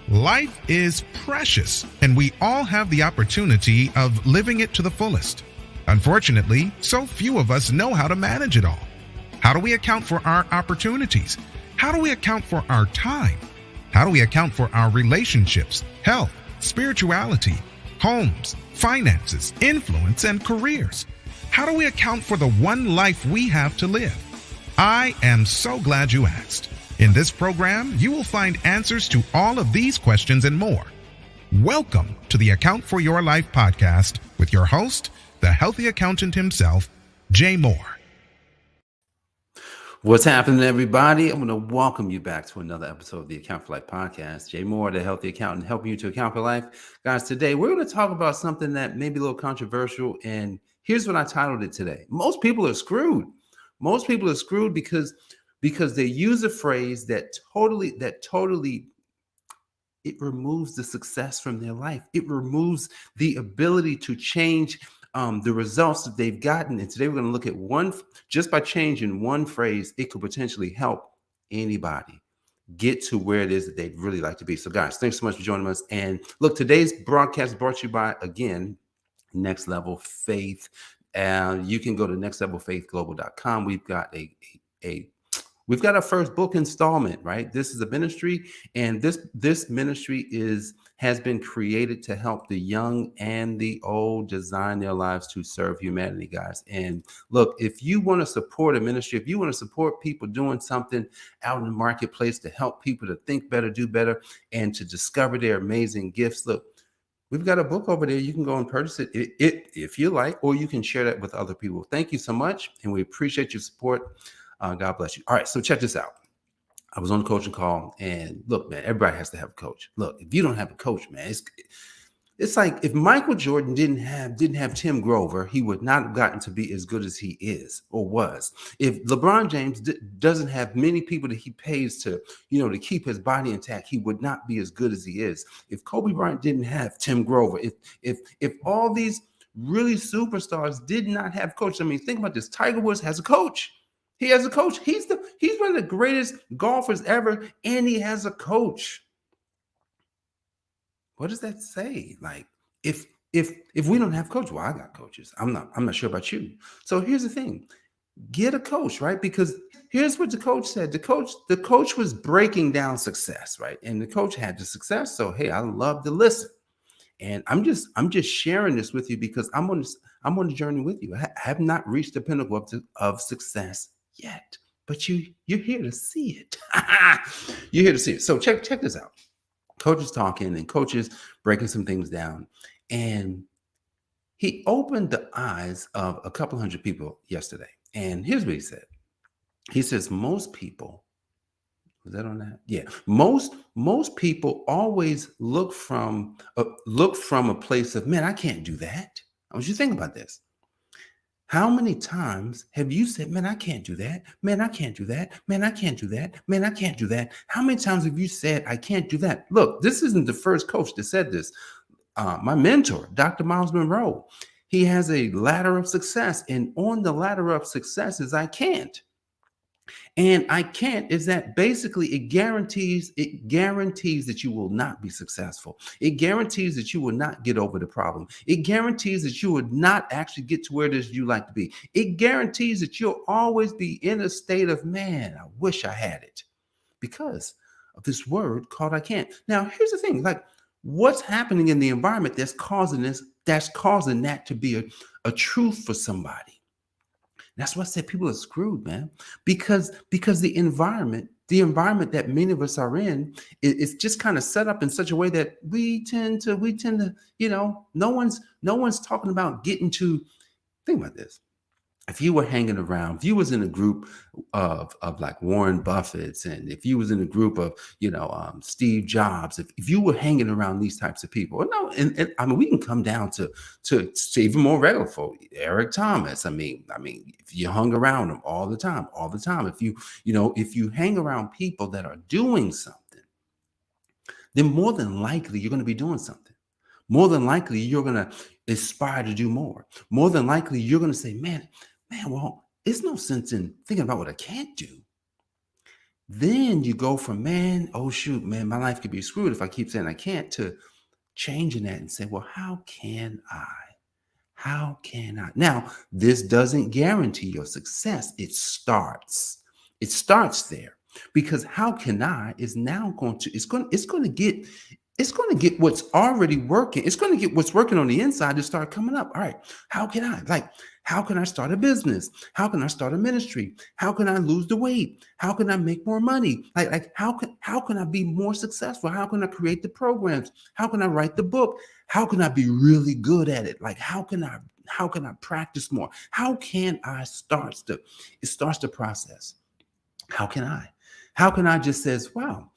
Life is precious, and we all have the opportunity of living it to the fullest. Unfortunately, so few of us know how to manage it all. How do we account for our opportunities? How do we account for our time? How do we account for our relationships, health, spirituality, homes, finances, influence, and careers? How do we account for the one life we have to live? I am so glad you asked. In this program, you will find answers to all of these questions and more. Welcome to the Account for Your Life podcast with your host, the healthy accountant himself, Jay Moore. What's happening, everybody? I'm going to welcome you back to another episode of the Account for Life podcast. Jay Moore, the healthy accountant, helping you to account for life. Guys, today we're going to talk about something that may be a little controversial, and here's what I titled it today. Most people are screwed. Most people are screwed because they use a phrase that totally it removes the success from their life. It removes the ability to change the results that they've gotten. And today we're going to look at just by changing one phrase, it could potentially help anybody get to where it is that they'd really like to be. So guys, thanks so much for joining us. And look, today's broadcast is brought to you by, again, Next Level Faith. You can go to nextlevelfaithglobal.com. We've got We've got our first book installment, right? This is a ministry, and this ministry has been created to help the young and the old design their lives to serve humanity, guys. And look, if you want to support a ministry, if you want to support people doing something out in the marketplace to help people to think better, do better, and to discover their amazing gifts, look, we've got a book over there. You can go and purchase it if you like, or you can share that with other people. Thank you so much, and we appreciate your support. God bless you. All right, so check this out. I was on a coaching call, and look, man, everybody has to have a coach. Look, if you don't have a coach, man, it's like if Michael Jordan didn't have Tim Grover, he would not have gotten to be as good as he is or was. If LeBron James doesn't have many people that he pays to keep his body intact, he would not be as good as he is. If Kobe Bryant didn't have Tim Grover, if all these really superstars did not have coaches, I mean, think about this. Tiger Woods has a coach. He has a coach. He's one of the greatest golfers ever, and he has a coach. What does that say? Like, if we don't have coaches, well, I got coaches. I'm not sure about you. So here's the thing: get a coach, right? Because here's what the coach said. The coach was breaking down success, right? And the coach had the success. So hey, I love to listen. And I'm just sharing this with you because I'm on the journey with you. I have not reached the pinnacle of success yet, but you're here to see it. You're here to see it. So check this out. Coaches talking and coaches breaking some things down, and he opened the eyes of a couple hundred people yesterday. And here's what he said. He says most people, was that on that? Yeah, most people always look from a place of, man, I can't do that. I want you to think about this. How many times have you said, man, I can't do that. Man, I can't do that. Man, I can't do that. Man, I can't do that. How many times have you said, I can't do that? Look, this isn't the first coach that said this. My mentor, Dr. Miles Monroe, he has a ladder of success. And on the ladder of success is I can't. And I can't is that basically it guarantees that you will not be successful. It guarantees that you will not get over the problem. It guarantees that you would not actually get to where it is you like to be. It guarantees that you'll always be in a state of, man, I wish I had it, because of this word called I can't. Now, here's the thing, like what's happening in the environment that's causing that to be a truth for somebody. That's why I said people are screwed, man, because the environment that many of us are in is just kind of set up in such a way that we tend to, no one's talking about getting to. Think about this. If you were hanging around, if you was in a group of like Warren Buffett's, and if you was in a group of, Steve Jobs, if you were hanging around these types of people, and I mean, we can come down to even more regular folk, Eric Thomas. I mean, if you hung around them all the time, if you hang around people that are doing something, then more than likely you're going to be doing something. More than likely you're going to aspire to do more. More than likely you're going to say, man, well, there's no sense in thinking about what I can't do. Then you go from, man, oh shoot, man, my life could be screwed if I keep saying I can't, to changing that and say, well, how can I? How can I? Now, this doesn't guarantee your success. It starts. It starts there because how can I is now going to it's going to get what's already working. It's going to get what's working on the inside to start coming up. All right, how can I? Like, how can I start a business? How can I start a ministry? How can I lose the weight? How can I make more money? Like how can I be more successful? How can I create the programs? How can I write the book? How can I be really good at it? Like how can I practice more? How can I starts the process. How can I? How can I just says, wow,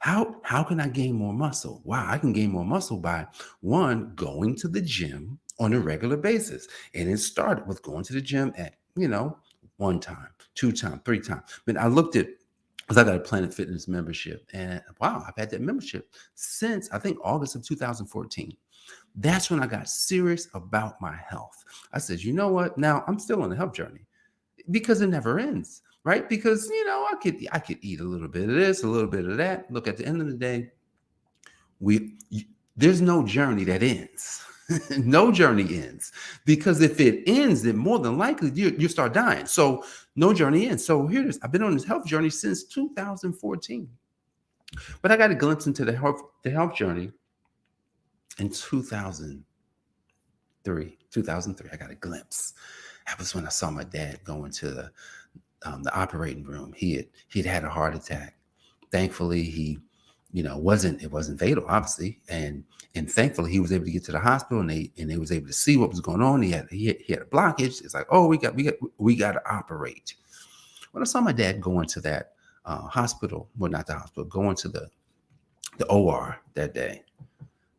how can I gain more muscle? Wow, I can gain more muscle by one, going to the gym on a regular basis. And it started with going to the gym at, one time, two times, three times. But I looked at because I got a Planet Fitness membership. And wow, I've had that membership since I think August of 2014. That's when I got serious about my health. I said, you know what? Now I'm still on the health journey because it never ends, right? Because I could eat a little bit of this, a little bit of that. Look, at the end of the day, we there's no journey that ends. No journey ends because if it ends, then more than likely you start dying. So no journey ends. So here it is. I've been on this health journey since 2014, but I got a glimpse into the health journey in 2003. I got a glimpse. That was when I saw my dad go into the operating room. He'd had a heart attack. Thankfully, it wasn't fatal, obviously, and thankfully he was able to get to the hospital, and they was able to see what was going on. He had a blockage. It's like, oh, we got to operate. When I saw my dad go into that hospital, well, not the hospital, go into the OR that day,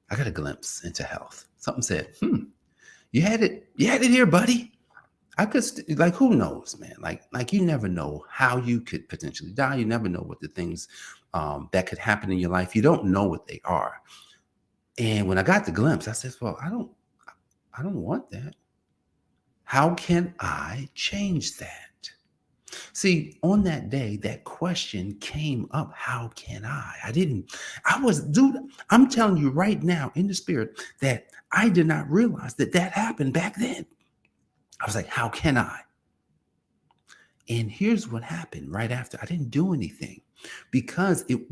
I got a glimpse into health. Something said, you had it here, buddy. I could like, who knows, man? Like you never know how you could potentially die. You never know what the things that could happen in your life. You don't know what they are. And when I got the glimpse, I said, well, I don't want that. How can I change that? See, on that day, that question came up. How can I? Dude, I'm telling you right now in the spirit that I did not realize that happened back then. I was like, how can I? And here's what happened right after. I didn't do anything because it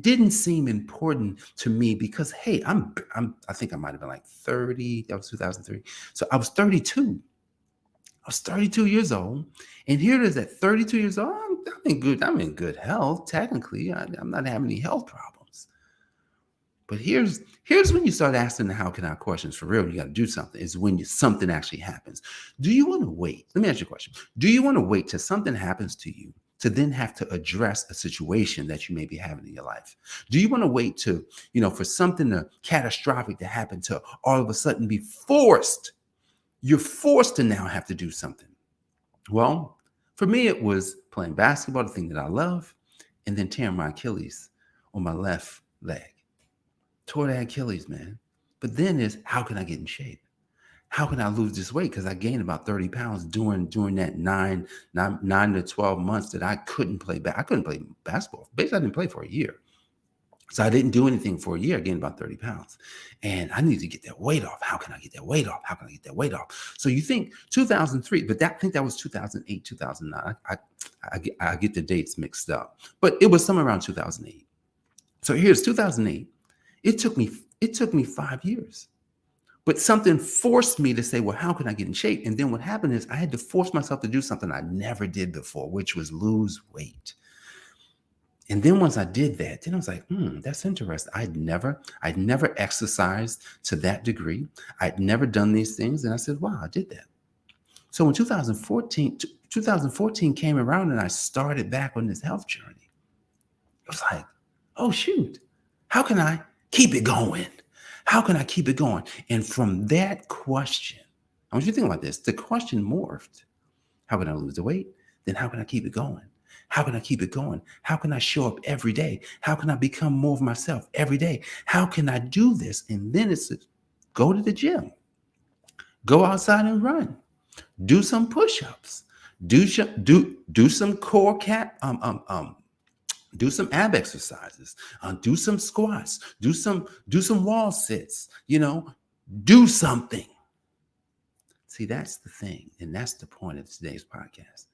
didn't seem important to me because, hey, I think I might have been like 30. That was 2003. So I was 32. I was 32 years old. And here it is at 32 years old. I'm in good health. Technically, I'm not having any health problems. But here's when you start asking the how can I questions for real. You got to do something. Is when something actually happens. Do you want to wait? Let me ask you a question. Do you want to wait till something happens to you to then have to address a situation that you may be having in your life? Do you want to wait to, for something catastrophic to happen to all of a sudden be forced? You're forced to now have to do something. Well, for me, it was playing basketball, the thing that I love, and then tearing my Achilles on my left leg. Tore that Achilles, man. But then is how can I get in shape? How can I lose this weight? Because I gained about 30 pounds during that nine to 12 months that I couldn't play I couldn't play basketball. Basically, I didn't play for a year. So I didn't do anything for a year. I gained about 30 pounds. And I need to get that weight off. How can I get that weight off? How can I get that weight off? So you think 2003, but I think that was 2008, 2009. I get the dates mixed up. But it was somewhere around 2008. So here's 2008. It took me 5 years. But something forced me to say, well, how can I get in shape? And then what happened is I had to force myself to do something I never did before, which was lose weight. And then once I did that, then I was like, that's interesting. I'd never exercised to that degree. I'd never done these things. And I said, wow, I did that. So when 2014 came around and I started back on this health journey, it was like, oh, shoot, how can I keep it going? How can I keep it going? And from that question, I want you to think about this. The question morphed. How can I lose the weight? Then how can I keep it going? How can I keep it going? How can I show up every day? How can I become more of myself every day? How can I do this? And then it's go to the gym, go outside and run, do some push-ups, do some core Do some ab exercises, do some squats, do some wall sits, do something. See, that's the thing. And that's the point of today's podcast.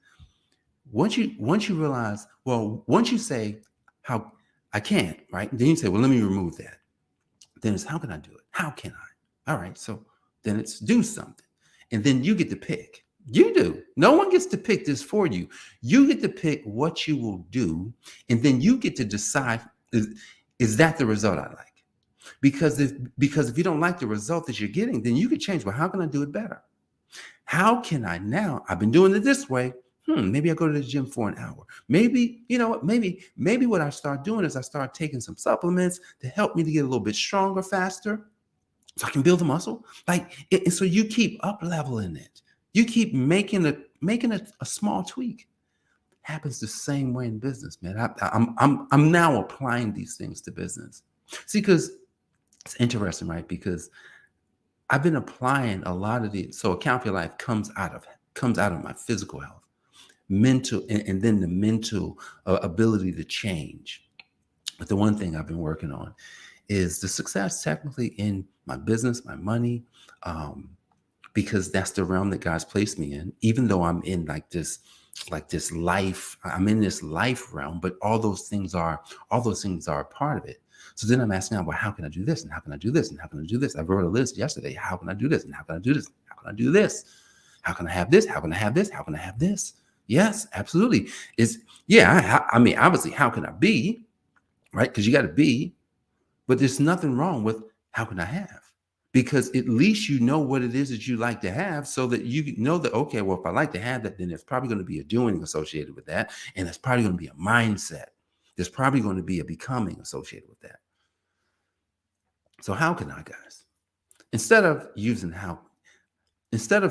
Once you realize, once you say how I can't, right? Then you say, well, let me remove that. Then it's how can I do it? How can I? All right. So then it's do something. And then you get to pick. You do. No one gets to pick this for you. You get to pick what you will do. And then you get to decide, is that the result I like? Because if you don't like the result that you're getting, then you could change. Well, how can I do it better? How can I now? I've been doing it this way. Maybe I go to the gym for an hour. Maybe, you know what? Maybe what I start doing is I start taking some supplements to help me to get a little bit stronger faster so I can build the muscle. And so you keep up leveling it. You keep making a small tweak. Happens the same way in business, man. I'm now applying these things to business. See, because it's interesting, right? Because I've been applying a lot of these. So Account for Your Life comes out of my physical health, mental, and then the mental ability to change. But the one thing I've been working on is the success technically in my business, my money, because that's the realm that God's placed me in. Even though I'm in this life, I'm in this life realm, but all those things are a part of it. So then I'm asking, well, how can I do this? And how can I do this? And how can I do this? I wrote a list yesterday. How can I do this? And how can I do this? How can I do this? How can I have this? How can I have this? How can I have this? Yes, absolutely. I mean, obviously, how can I be? Right? Because you got to be, but there's nothing wrong with how can I have? Because at least you know what it is that you like to have, so that you know that, okay, well, if I like to have that, then there's probably going to be a doing associated with that. And there's probably going to be a mindset. There's probably going to be a becoming associated with that. So how can I, guys? Instead of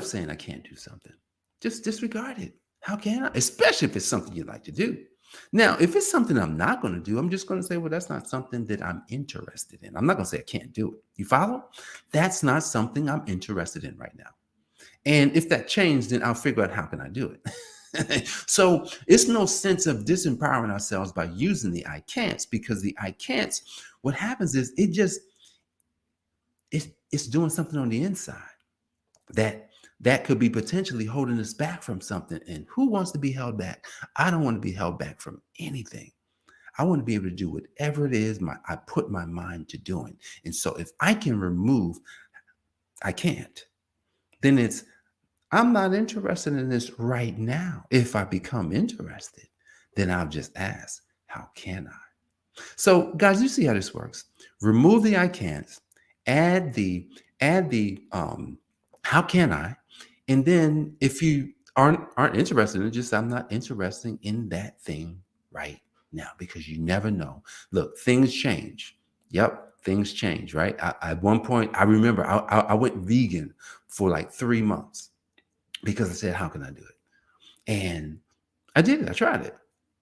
saying I can't do something, just disregard it. How can I? Especially if it's something you like to do. Now, if it's something I'm not going to do, I'm just going to say, well, that's not something that I'm interested in. I'm not going to say I can't do it. You follow? That's not something I'm interested in right now. And if that changed, then I'll figure out how can I do it. So it's no sense of disempowering ourselves by using the I can'ts, because the I can'ts, what happens is it's doing something on the inside that could be potentially holding us back from something. And who wants to be held back? I don't want to be held back from anything. I want to be able to do whatever it is I put my mind to doing. And so if I can remove, I can't, then I'm not interested in this right now. If I become interested, then I'll just ask, how can I? So guys, you see how this works. Remove the I can'ts, add the how can I? And then if you aren't interested in it, just I'm not interested in that thing right now, because you never know. Look, things change. Yep, things change, right? At one point, I remember I went vegan for like 3 months because I said, how can I do it? And I did it. I tried it.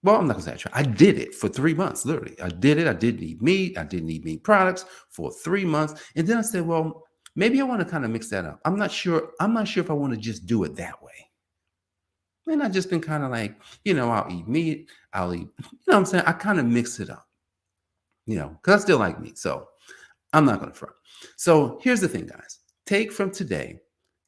Well, I'm not gonna say I tried. I did it for 3 months, literally. I did it. I didn't eat meat. I didn't eat meat products for 3 months. And then I said, well, maybe I want to kind of mix that up. I'm not sure if I want to just do it that way. And I've just been kind of like, I'll eat meat. I'll eat, what I'm saying? I kind of mix it up, because I still like meat. So I'm not going to front. So here's the thing, guys. Take from today,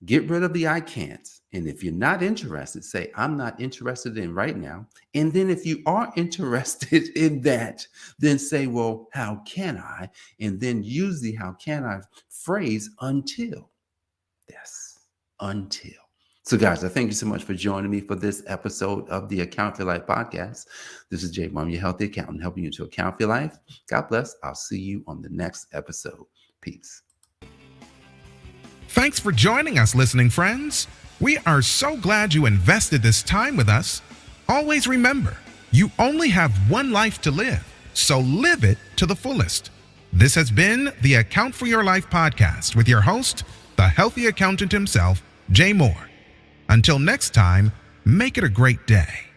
get rid of the I can'ts. And if you're not interested, say, I'm not interested in right now. And then if you are interested in that, then say, well, how can I? And then use the how can I phrase until. Yes, until. So guys, I thank you so much for joining me for this episode of the Account for Your Life podcast. This is Jay Mom, your healthy accountant, helping you to account for your life. God bless. I'll see you on the next episode. Peace. Thanks for joining us, listening friends. We are so glad you invested this time with us. Always remember, you only have one life to live, so live it to the fullest. This has been the Account for Your Life podcast with your host, the healthy accountant himself, Jay Moore. Until next time, make it a great day.